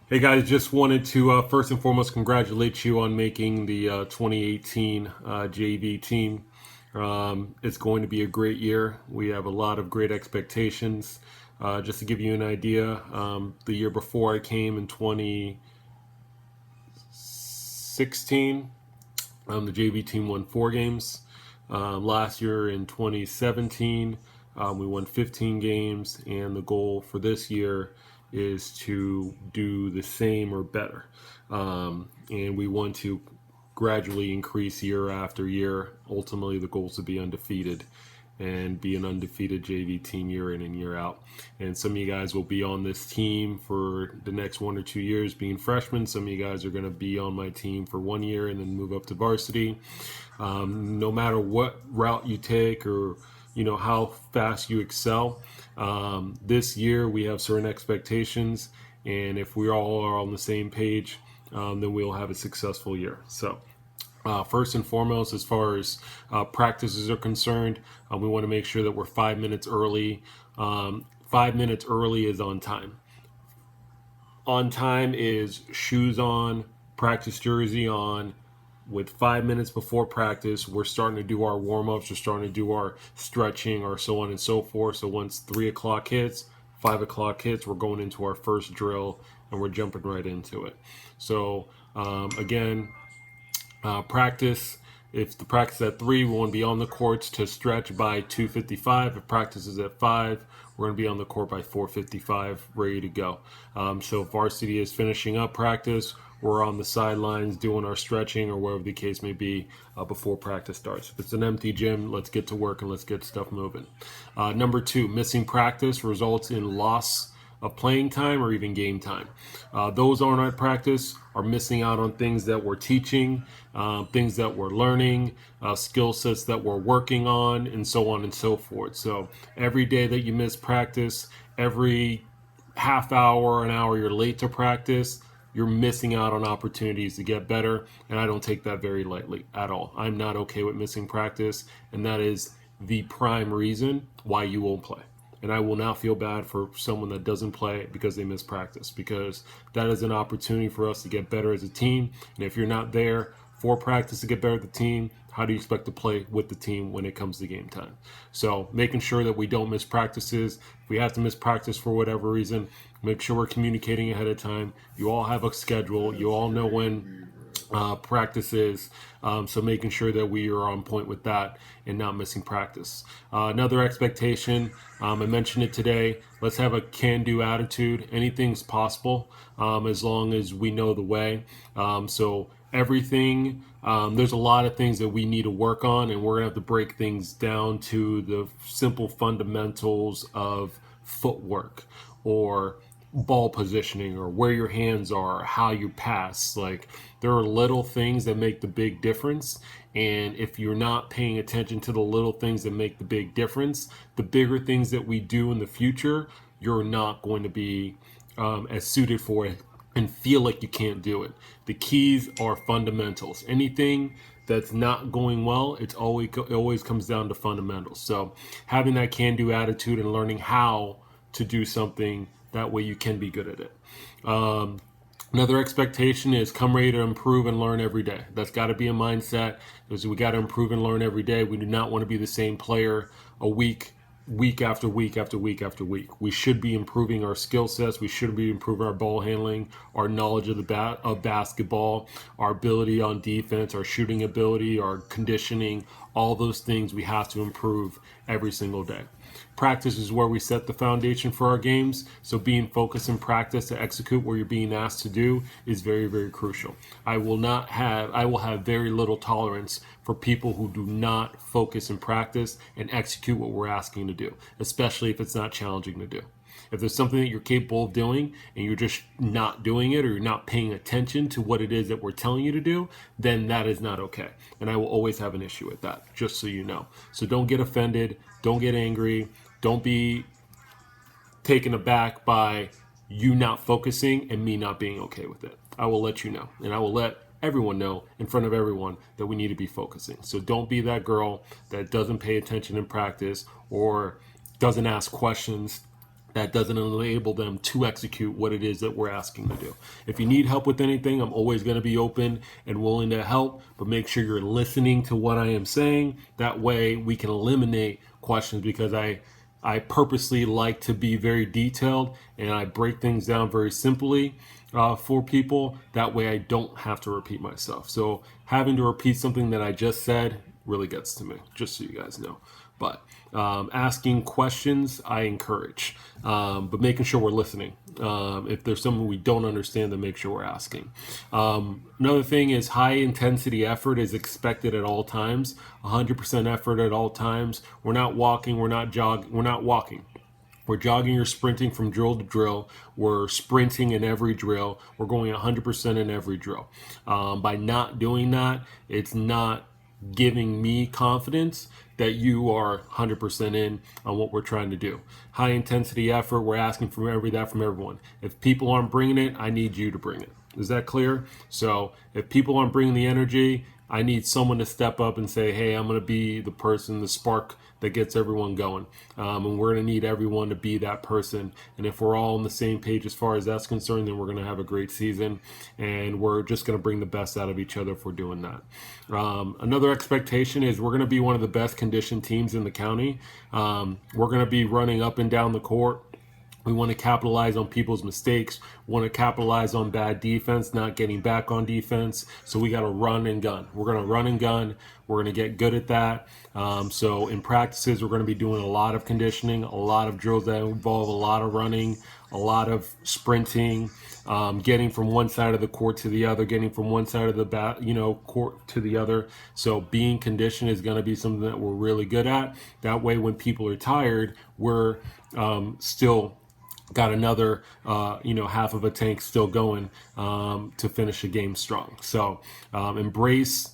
Hey guys, just wanted to first and foremost congratulate you on making the 2018 JV team. It's going to be a great year. We have a lot of great expectations. Just to give you an idea, the year before I came in 2016, the JV team won 4 games. Last year in 2017, we won 15 games, and the goal for this year is to do the same or better. And we want to gradually increase year after year. Ultimately, the goal is to be undefeated and be an undefeated JV team year in and year out. And some of you guys will be on this team for the next 1 or 2 years being freshmen. Some of you guys are going to be on my team for 1 year and then move up to varsity. No matter what route you take or how fast you excel, this year we have certain expectations, and if we all are on the same page, then we'll have a successful year. So first and foremost, as far as practices are concerned, we want to make sure that we're 5 minutes early. 5 minutes early is on time. On time is shoes on, practice jersey on. With 5 minutes before practice, we're starting to do our warm ups, we're starting to do our stretching, or so on and so forth. So once 3 o'clock hits, 5 o'clock hits, we're going into our first drill and we're jumping right into it. So, again, practice. If the practice is at 3, we want to be on the courts to stretch by 2:55. If practice is at 5, we're going to be on the court by 4:55, ready to go. So if varsity is finishing up practice, we're on the sidelines doing our stretching or whatever the case may be before practice starts. If it's an empty gym, let's get to work and let's get stuff moving. Number 2, missing practice results in loss of playing time or even game time. Those aren't at practice are missing out on things that we're teaching, things that we're learning, skill sets that we're working on, and so on and so forth. So every day that you miss practice, every half hour, an hour you're late to practice, you're missing out on opportunities to get better. And I don't take that very lightly at all. I'm not okay with missing practice, and that is the prime reason why you won't play. And I will not feel bad for someone that doesn't play because they miss practice, because that is an opportunity for us to get better as a team. And if you're not there for practice to get better as a team, how do you expect to play with the team when it comes to game time? So making sure that we don't miss practices. If we have to miss practice for whatever reason, make sure we're communicating ahead of time. You all have a schedule. You all know when practices. So making sure that we are on point with that and not missing practice. Another expectation, I mentioned it today, let's have a can-do attitude. Anything's possible as long as we know the way. So everything, there's a lot of things that we need to work on, and we're going to have to break things down to the simple fundamentals of footwork or ball positioning or where your hands are, how you pass. Like, there are little things that make the big difference. And if you're not paying attention to the little things that make the big difference, the bigger things that we do in the future, you're not going to be as suited for it and feel like you can't do it. The keys are fundamentals. Anything that's not going well, it always comes down to fundamentals. So having that can-do attitude and learning how to do something, that way you can be good at it. Another expectation is come ready to improve and learn every day. That's got to be a mindset, because we got to improve and learn every day. We do not want to be the same player a week after week after week after week. We should be improving our skill sets. We should be improving our ball handling, our knowledge of of basketball, our ability on defense, our shooting ability, our conditioning. All those things we have to improve every single day. Practice is where we set the foundation for our games. So being focused in practice to execute what you're being asked to do is very, very crucial. I will have very little tolerance for people who do not focus in practice and execute what we're asking to do, especially if it's not challenging to do. If there's something that you're capable of doing and you're just not doing it, or you're not paying attention to what it is that we're telling you to do, then that is not okay. And I will always have an issue with that, just so you know. So don't get offended. Don't get angry. Don't be taken aback by you not focusing and me not being okay with it. I will let you know. And I will let everyone know in front of everyone that we need to be focusing. So don't be that girl that doesn't pay attention in practice or doesn't ask questions, that doesn't enable them to execute what it is that we're asking to do. If you need help with anything, I'm always going to be open and willing to help, but make sure you're listening to what I am saying. That way we can eliminate questions, because I purposely like to be very detailed and I break things down very simply for people. That way I don't have to repeat myself. So having to repeat something that I just said really gets to me, just so you guys know. But asking questions, I encourage, but making sure we're listening. If there's something we don't understand, then make sure we're asking. Another thing is high intensity effort is expected at all times. 100% effort at all times. We're not walking. We're not jogging. We're not walking. We're jogging or sprinting from drill to drill. We're sprinting in every drill. We're going 100% in every drill. By not doing that, it's not giving me confidence that you are 100% in on what we're trying to do. High intensity effort, we're asking for that from everyone. If people aren't bringing it, I need you to bring it. Is that clear? So if people aren't bringing the energy, I need someone to step up and say, hey, I'm going to be the person, the spark that gets everyone going. And we're going to need everyone to be that person. And if we're all on the same page as far as that's concerned, then we're going to have a great season. And we're just going to bring the best out of each other if we're doing that. Another expectation is we're going to be one of the best conditioned teams in the county. We're going to be running up and down the court. We want to capitalize on people's mistakes. We want to capitalize on bad defense, not getting back on defense. So we got to run and gun. We're going to run and gun. We're going to get good at that. So in practices, we're going to be doing a lot of conditioning, a lot of drills that involve a lot of running, a lot of sprinting, getting from one side of the court to the other, getting from one side of the court to the other. So being conditioned is going to be something that we're really good at. That way, when people are tired, we're still got another, half of a tank still going to finish a game strong. So embrace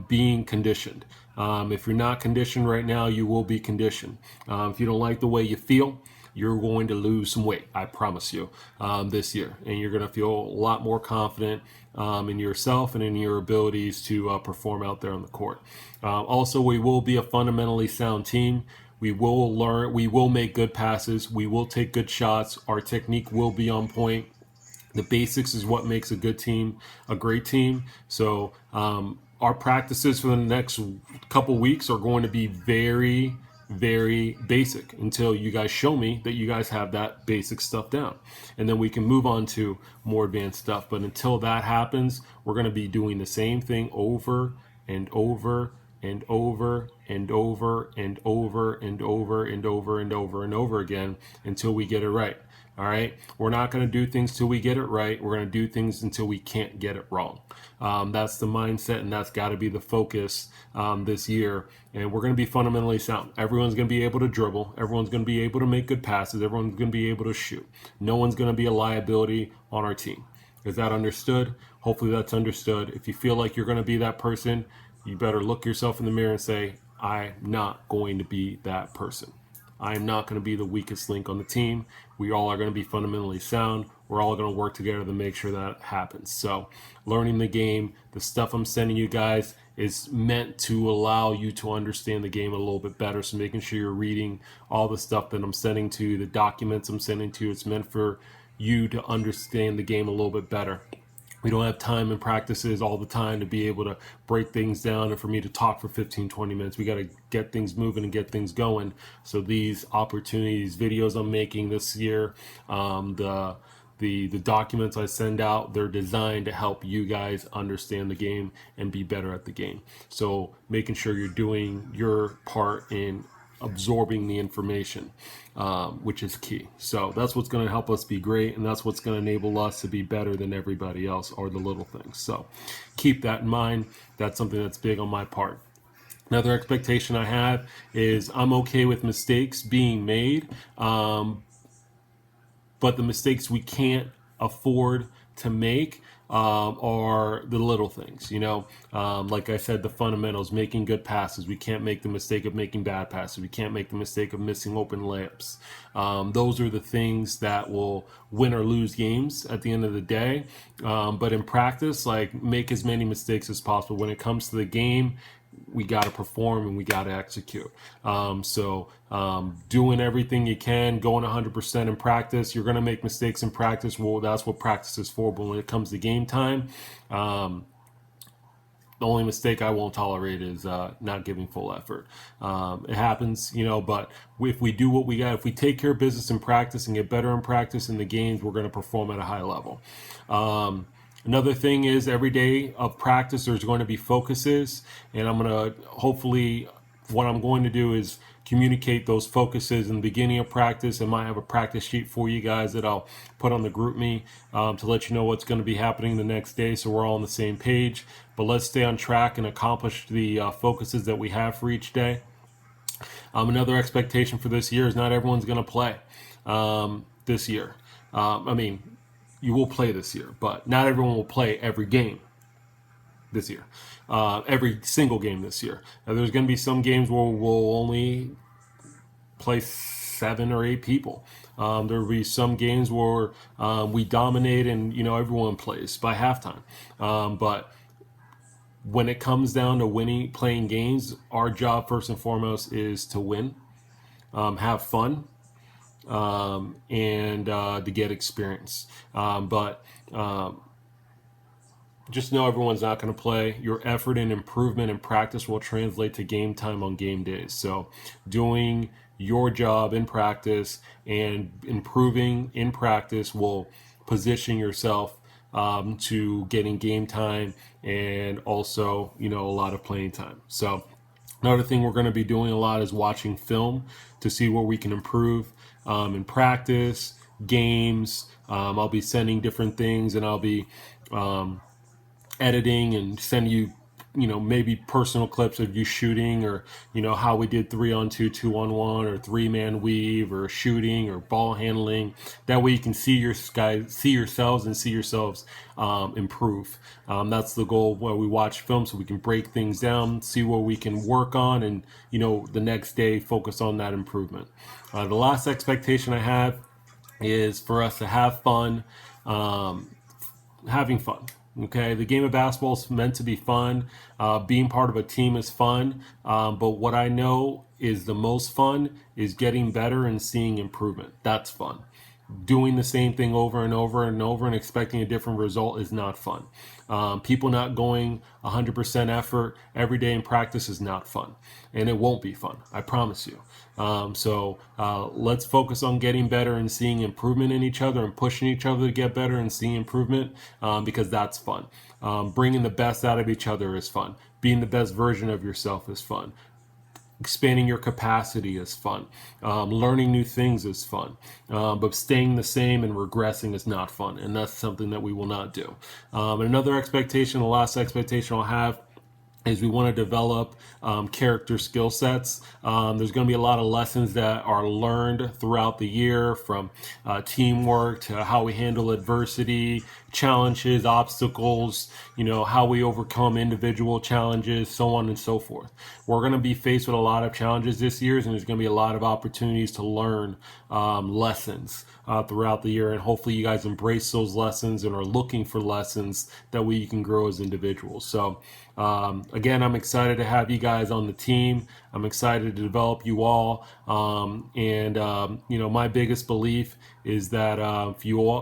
being conditioned. If you're not conditioned right now, you will be conditioned. If you don't like the way you feel, you're going to lose some weight, I promise you, this year. And you're going to feel a lot more confident in yourself and in your abilities to perform out there on the court. Also, we will be a fundamentally sound team. We will learn, we will make good passes, we will take good shots, our technique will be on point. The basics is what makes a good team a great team. So our practices for the next couple weeks are going to be very, very basic until you guys show me that you guys have that basic stuff down. And then we can move on to more advanced stuff. But until that happens, we're going to be doing the same thing over and over and over and over and over and over and over and over and over again until we get it right. All right. We're not going to do things till we get it right. We're going to do things until we can't get it wrong. That's the mindset, and that's got to be the focus this year. And we're going to be fundamentally sound. Everyone's going to be able to dribble. Everyone's going to be able to make good passes. Everyone's going to be able to shoot. No one's going to be a liability on our team. Is that understood? Hopefully that's understood. If you feel like you're going to be that person, you better look yourself in the mirror and say, I'm not going to be that person. I am not going to be the weakest link on the team. We all are going to be fundamentally sound. We're all going to work together to make sure that happens. So learning the game, the stuff I'm sending you guys is meant to allow you to understand the game a little bit better. So making sure you're reading all the stuff that I'm sending to you, the documents I'm sending to you, it's meant for you to understand the game a little bit better. We don't have time in practices all the time to be able to break things down and for me to talk for 15, 20 minutes. We got to get things moving and get things going. So these opportunities, videos I'm making this year, the documents I send out, they're designed to help you guys understand the game and be better at the game. So making sure you're doing your part in absorbing the information, which is key. So that's what's going to help us be great, and that's what's going to enable us to be better than everybody else, or the little things. So keep that in mind. That's something that's big on my part. Another expectation I have is I'm okay with mistakes being made, but the mistakes we can't afford to make are the little things, like I said, the fundamentals, making good passes. We can't make the mistake of making bad passes. We can't make the mistake of missing open layups. Those are the things that will win or lose games at the end of the day. But in practice, make as many mistakes as possible. When it comes to the game, we got to perform and we got to execute. Doing everything you can, going 100% in practice. You're going to make mistakes in practice. Well, that's what practice is for. But when it comes to game time, the only mistake I won't tolerate is not giving full effort. It happens, but if we do what we got, if we take care of business in practice and get better in practice in the games, we're going to perform at a high level. Another thing is every day of practice, there's going to be focuses, and I'm going to hopefully what I'm going to do is communicate those focuses in the beginning of practice. I might have a practice sheet for you guys that I'll put on the GroupMe to let you know what's going to be happening the next day, so we're all on the same page. But let's stay on track and accomplish the focuses that we have for each day. Another expectation for this year is not everyone's going to play this year. You will play this year, but not everyone will play every game this year, every single game this year. Now, there's going to be some games where we'll only play 7 or 8 people. There will be some games where we dominate and everyone plays by halftime. But when it comes down to playing games, our job first and foremost is to win, have fun, and to get experience. Just know everyone's not going to play. Your effort and improvement and practice will translate to game time on game days. So doing your job in practice and improving in practice will position yourself to getting game time and also, a lot of playing time. So another thing we're going to be doing a lot is watching film to see where we can improve in practice, games. I'll be sending different things, and I'll be editing and send you, maybe personal clips of you shooting, or, how we did 3-on-2, 2-on-1, or 3-man weave, or shooting, or ball handling. That way you can see yourselves improve. That's the goal where we watch film, so we can break things down, see what we can work on, and, the next day focus on that improvement. The last expectation I have is for us to have fun, having fun. Okay, the game of basketball is meant to be fun. Being part of a team is fun. But what I know is the most fun is getting better and seeing improvement. That's fun. Doing the same thing over and over and over and expecting a different result is not fun. People not going 100% effort every day in practice is not fun. And it won't be fun, I promise you. Let's focus on getting better and seeing improvement in each other and pushing each other to get better and seeing improvement, because that's fun. Bringing the best out of each other is fun. Being the best version of yourself is fun. Expanding your capacity is fun. Learning new things is fun. But staying the same and regressing is not fun. And that's something that we will not do. Another expectation, the last expectation I'll have, is we want to develop character skill sets. There's going to be a lot of lessons that are learned throughout the year, from teamwork to how we handle adversity, challenges, obstacles, how we overcome individual challenges, so on and so forth. We're going to be faced with a lot of challenges this year, and there's going to be a lot of opportunities to learn lessons throughout the year, and hopefully you guys embrace those lessons and are looking for lessons that we can grow as individuals. So again, I'm excited to have you guys on the team. I'm excited to develop you all. My biggest belief is that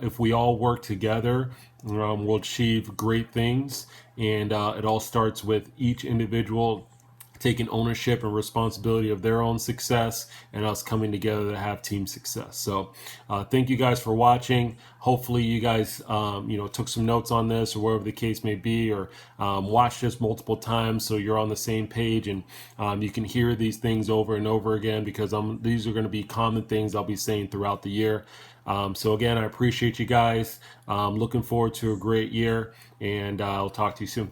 if we all work together, we'll achieve great things. And it all starts with each individual taking ownership and responsibility of their own success, and us coming together to have team success. So thank you guys for watching. Hopefully you guys took some notes on this, or whatever the case may be, or watched this multiple times so you're on the same page, and you can hear these things over and over again, because these are going to be common things I'll be saying throughout the year. So again, I appreciate you guys. Looking forward to a great year, and I'll talk to you soon.